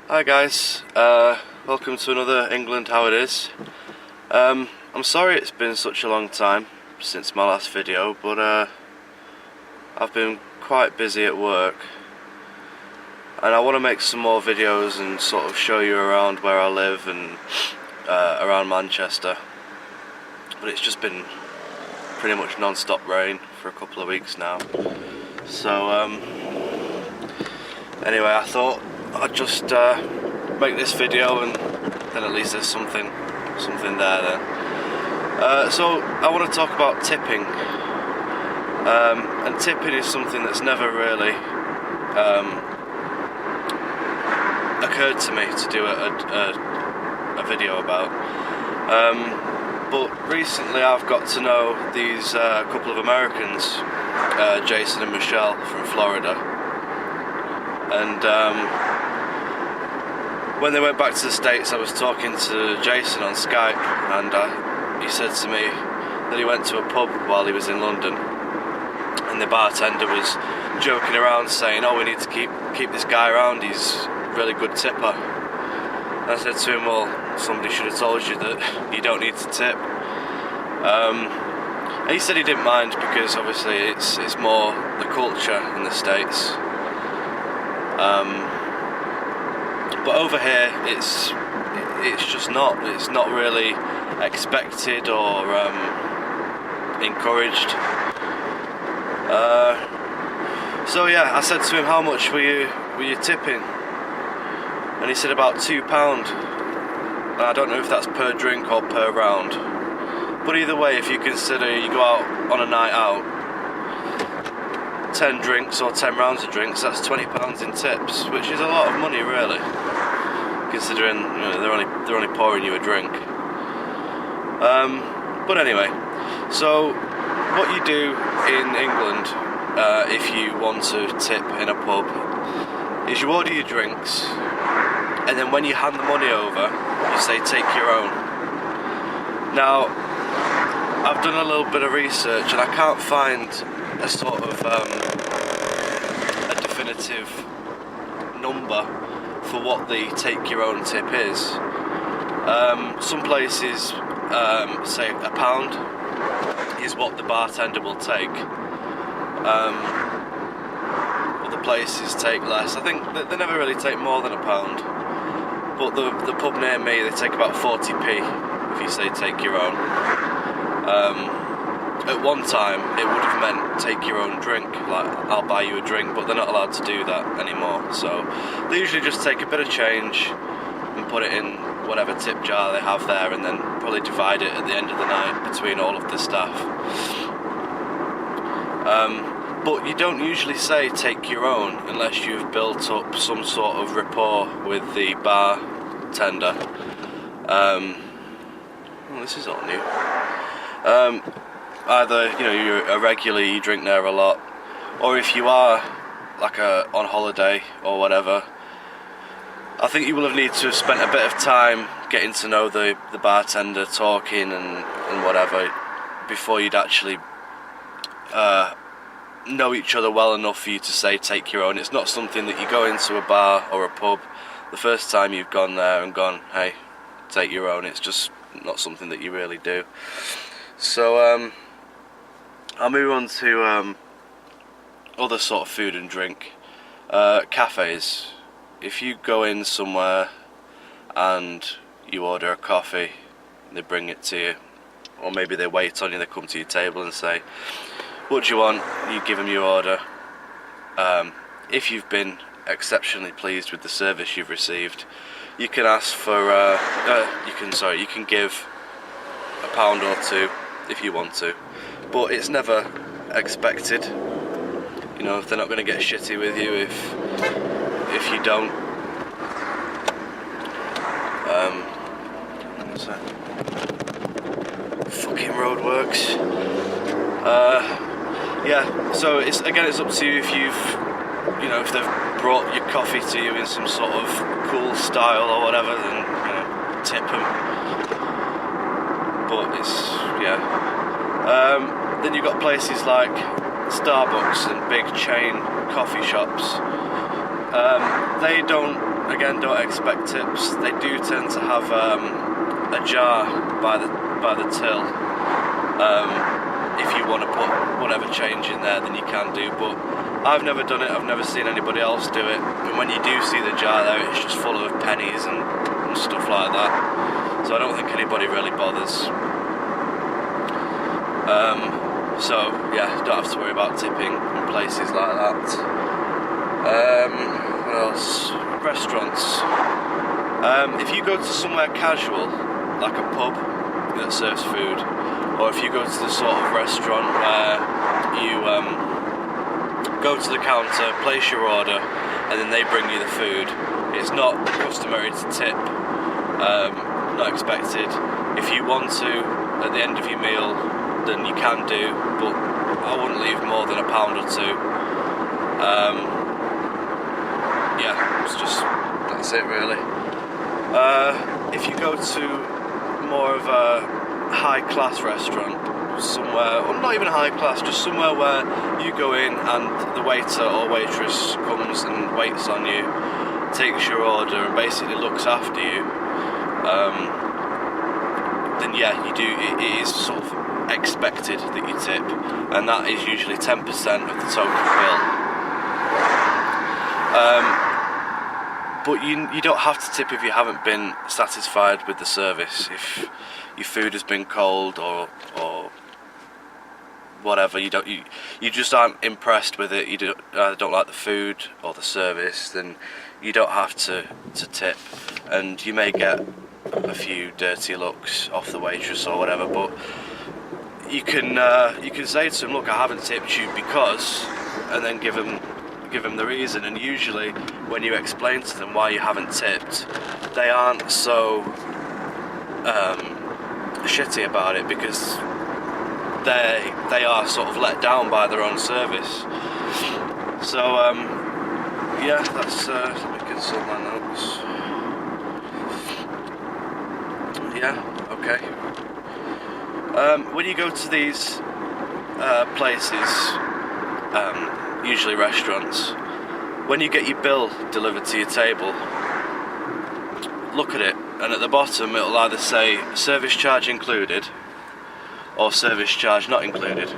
Hi guys, welcome to another England How It Is. I'm sorry it's been such a long time since my last video, but I've been quite busy at work and I want to make some more videos and sort of show you around where I live and around Manchester, but it's just been pretty much non-stop rain for a couple of weeks now. So anyway, I thought I'd just make this video and then at least there's something there then. So I want to talk about tipping, and tipping is something that's never really occurred to me to do a video about, but recently I've got to know these couple of Americans, Jason and Michelle from Florida, and when they went back to the States, I was talking to Jason on Skype, and he said to me that he went to a pub while he was in London, and the bartender was joking around saying, "Oh, we need to keep this guy around, he's a really good tipper." And I said to him, "Well, somebody should have told you that you don't need to tip." And he said he didn't mind because obviously it's more the culture in the States. But over here, it's just not. It's not really expected or encouraged. So yeah, I said to him, "How much were you tipping?" And he said about £2. And I don't know if that's per drink or per round. But either way, if you consider you go out on a night out, 10 drinks or 10 rounds of drinks, that's £20 in tips, which is a lot of money really, considering they're only pouring you a drink. But anyway, so what you do in England if you want to tip in a pub is you order your drinks, and then when you hand the money over, you say take your own. Now, I've done a little bit of research and I can't find a sort of a definitive number for what the take your own tip is. Some places say £1 is what the bartender will take. Other places take less. I think they never really take more than £1, but the pub near me, they take about 40p if you say take your own. At one time it would have meant take your own drink, like I'll buy you a drink, but they're not allowed to do that anymore, so they usually just take a bit of change and put it in whatever tip jar they have there, and then probably divide it at the end of the night between all of the staff. But you don't usually say take your own unless you've built up some sort of rapport with the bartender. This is all new. Either you're a regular, you drink there a lot, or if you are like on holiday or whatever, I think you will have need to have spent a bit of time getting to know the bartender, talking and whatever, before you'd actually know each other well enough for you to say take your own. It's not something that you go into a bar or a pub the first time you've gone there and gone, "Hey, take your own." It's just not something that you really do. So I'll move on to other sort of food and drink. Cafes. If you go in somewhere and you order a coffee, they bring it to you, or maybe they wait on you, they come to your table and say, "What do you want?" You give them your order. If you've been exceptionally pleased with the service you've received, you can ask for you can give £1 or £2 if you want to, but it's never expected. They're not going to get shitty with you if you don't. What's that? Fucking roadworks. Yeah, so it's up to you if if they've brought your coffee to you in some sort of cool style or whatever, then tip them. But then you've got places like Starbucks and big chain coffee shops. They don't expect tips. They do tend to have a jar by the till. If you want to put whatever change in there, then you can do, but I've never done it, I've never seen anybody else do it, and when you do see the jar there, it's just full of pennies and stuff like that, so I don't think anybody really bothers. So yeah, don't have to worry about tipping in places like that. What else? Restaurants. If you go to somewhere casual, like a pub that serves food, or if you go to the sort of restaurant where you go to the counter, place your order, and then they bring you the food, it's not customary to tip, not expected. If you want to, at the end of your meal, then you can do, but I wouldn't leave more than £1 or £2. Yeah, that's it really. If you go to more of a high-class restaurant, somewhere, or not even high class, just somewhere where you go in and the waiter or waitress comes and waits on you, takes your order and basically looks after you, then yeah, you do, it is sort of expected that you tip, and that is usually 10% of the total bill. But you don't have to tip if you haven't been satisfied with the service. If your food has been cold or whatever, you just aren't impressed with it, you don't like the food or the service, then you don't have to tip, and you may get a few dirty looks off the waitress or whatever, but you can say to them, look, I haven't tipped you because, and then give them the reason, and usually when you explain to them why you haven't tipped, they aren't so shitty about it, because they are sort of let down by their own service. So yeah, that's let me consult my notes. Yeah, okay. When you go to these places, usually restaurants, when you get your bill delivered to your table, look at it, and at the bottom it'll either say service charge included or service charge not included.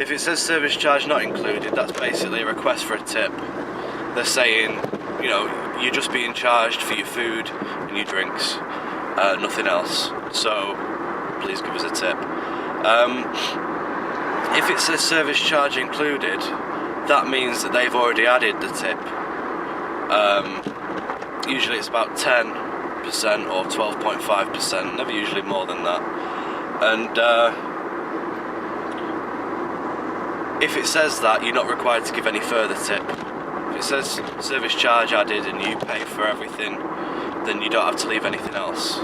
If it says service charge not included, that's basically a request for a tip. They're saying, you know, you're just being charged for your food and your drinks, nothing else, so please give us a tip. If it says service charge included, that means that they've already added the tip. Usually it's about 10% or 12.5%, never usually more than that. And if it says that, you're not required to give any further tip. If it says service charge added and you pay for everything, then you don't have to leave anything else.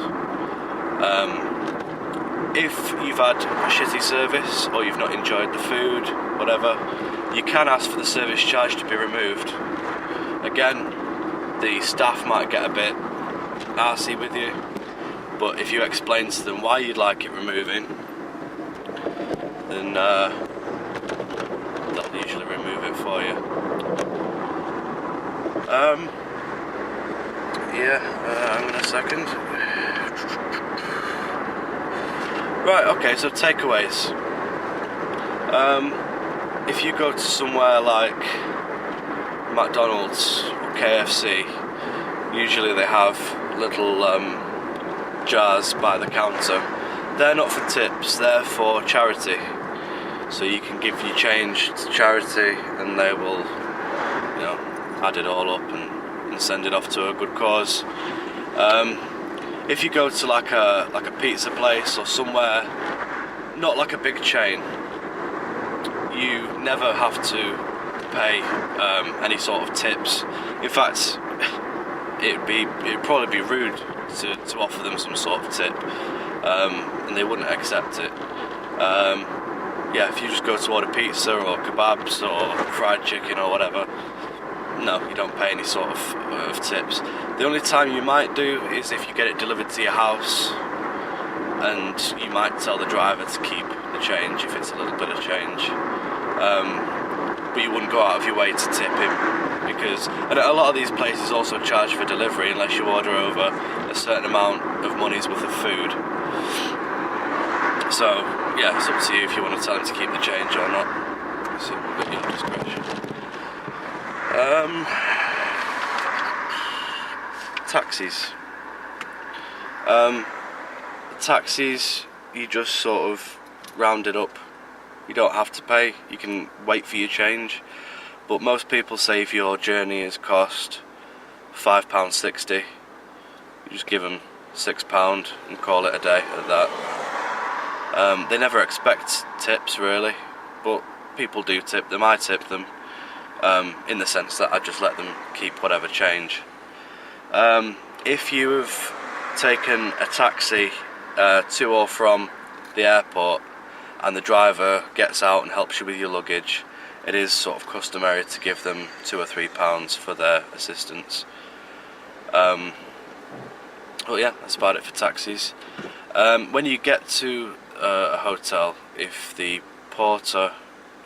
If you've had a shitty service or you've not enjoyed the food, whatever, you can ask for the service charge to be removed. Again, the staff might get a bit arsey with you, but if you explain to them why you'd like it removing, then they'll usually remove it for you. Hang on a second. Right, okay, so takeaways. If you go to somewhere like McDonald's or KFC, usually they have little jars by the counter. They're not for tips, they're for charity. So you can give your change to charity and they will, you know, add it all up and send it off to a good cause. If you go to like a pizza place or somewhere, not like a big chain, you never have to pay any sort of tips. In fact, it'd probably be rude to offer them some sort of tip, and they wouldn't accept it. Yeah, if you just go to order pizza or kebabs or fried chicken or whatever, no, you don't pay any sort of tips. The only time you might do is if you get it delivered to your house, and you might tell the driver to keep the change if it's a little bit of change. But you wouldn't go out of your way to tip him, because and a lot of these places also charge for delivery unless you order over a certain amount of money's worth of food. So yeah, it's up to you if you want to tell them to keep the change or not. So at your discretion. Taxis. Taxis, you just sort of round it up. You don't have to pay, you can wait for your change. But most people say if your journey has cost £5.60, you just give them £6 and call it a day at that. They never expect tips really, but people do tip them. I tip them in the sense that I just let them keep whatever change. If you have taken a taxi to or from the airport and the driver gets out and helps you with your luggage, it is sort of customary to give them £2 or £3 for their assistance. But yeah, that's about it for taxis. When you get to a hotel, if the porter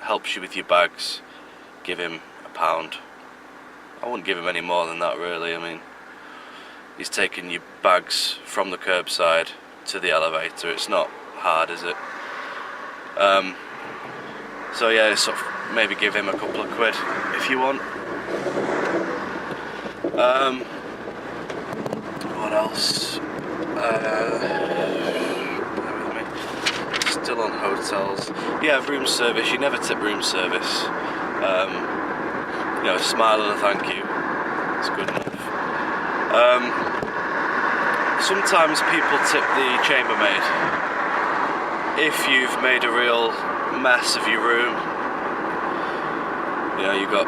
helps you with your bags, give him £1. I wouldn't give him any more than that really. I mean, he's taking your bags from the curbside to the elevator. It's not hard, is it? So yeah, sort of maybe give him a couple of quid if you want. What else? Bear with me. Still on hotels. Yeah, room service. You never tip room service. You know, a smile and a thank you. It's good enough. Sometimes people tip the chambermaid. If you've made a real mess of your room, you know, you've got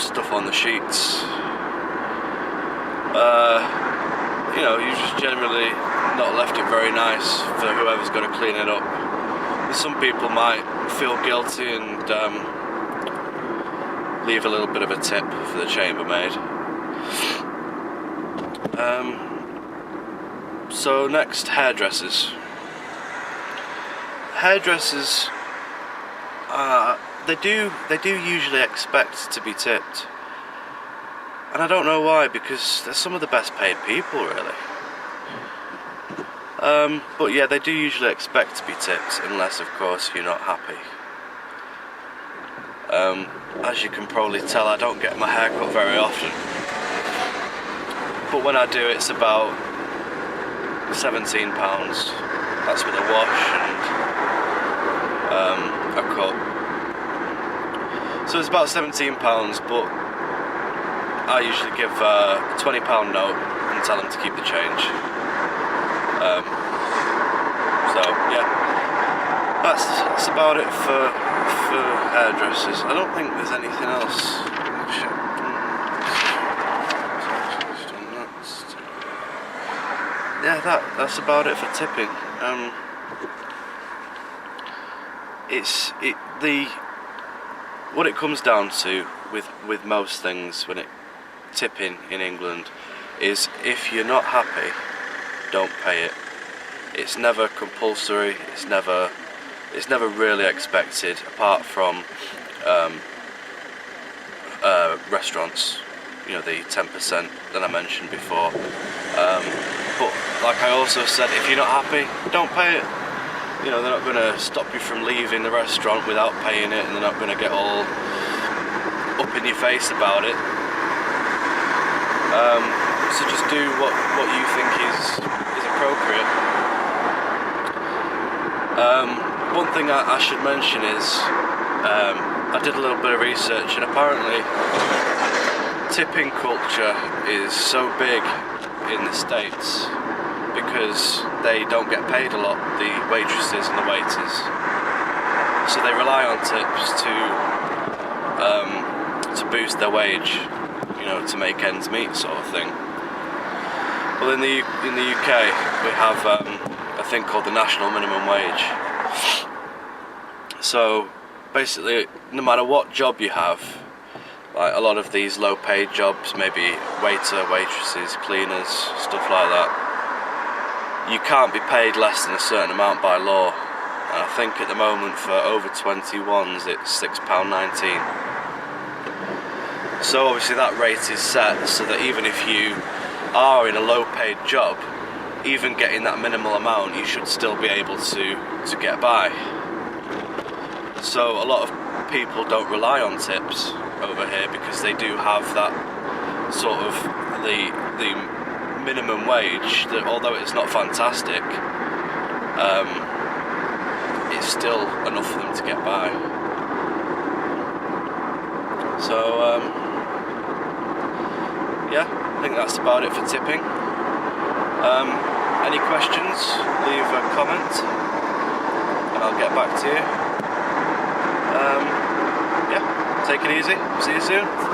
stuff on the sheets, you know, you just generally not left it very nice for whoever's got to clean it up. Some people might feel guilty and leave a little bit of a tip for the chambermaid. So next, hairdressers. Hairdressers, they do usually expect to be tipped, and I don't know why, because they're some of the best paid people really. But yeah, they do usually expect to be tipped, unless of course you're not happy. As you can probably tell, I don't get my hair cut very often, but when I do, it's about £17. That's with a wash and a cut. So it's about £17, but I usually give a £20 note and tell them to keep the change. So yeah, that's about it for hairdressers. I don't think there's anything else. Yeah, that's about it for tipping. What it comes down to with most things when tipping in England is if you're not happy, don't pay it. It's never compulsory. It's never really expected, apart from restaurants. You know, the 10% that I mentioned before. But like I also said, if you're not happy, don't pay it. You know, they're not going to stop you from leaving the restaurant without paying it, and they're not going to get all up in your face about it. So just do what you think is appropriate. One thing I should mention is I did a little bit of research, and apparently tipping culture is so big in the States because they don't get paid a lot, the waitresses and the waiters, so they rely on tips to boost their wage, you know, to make ends meet, sort of thing. Well, in the UK we have a thing called the national minimum wage. So basically, no matter what job you have, like a lot of these low paid jobs, maybe waiter, waitresses, cleaners, stuff like that, you can't be paid less than a certain amount by law. And I think at the moment for over 21s it's £6.19. So obviously that rate is set so that even if you are in a low paid job, even getting that minimal amount, you should still be able to get by. So a lot of people don't rely on tips over here because they do have that sort of the minimum wage that, although it's not fantastic, it's still enough for them to get by. So yeah, I think that's about it for tipping. Any questions, leave a comment and I'll get back to you. Yeah, take it easy, see you soon.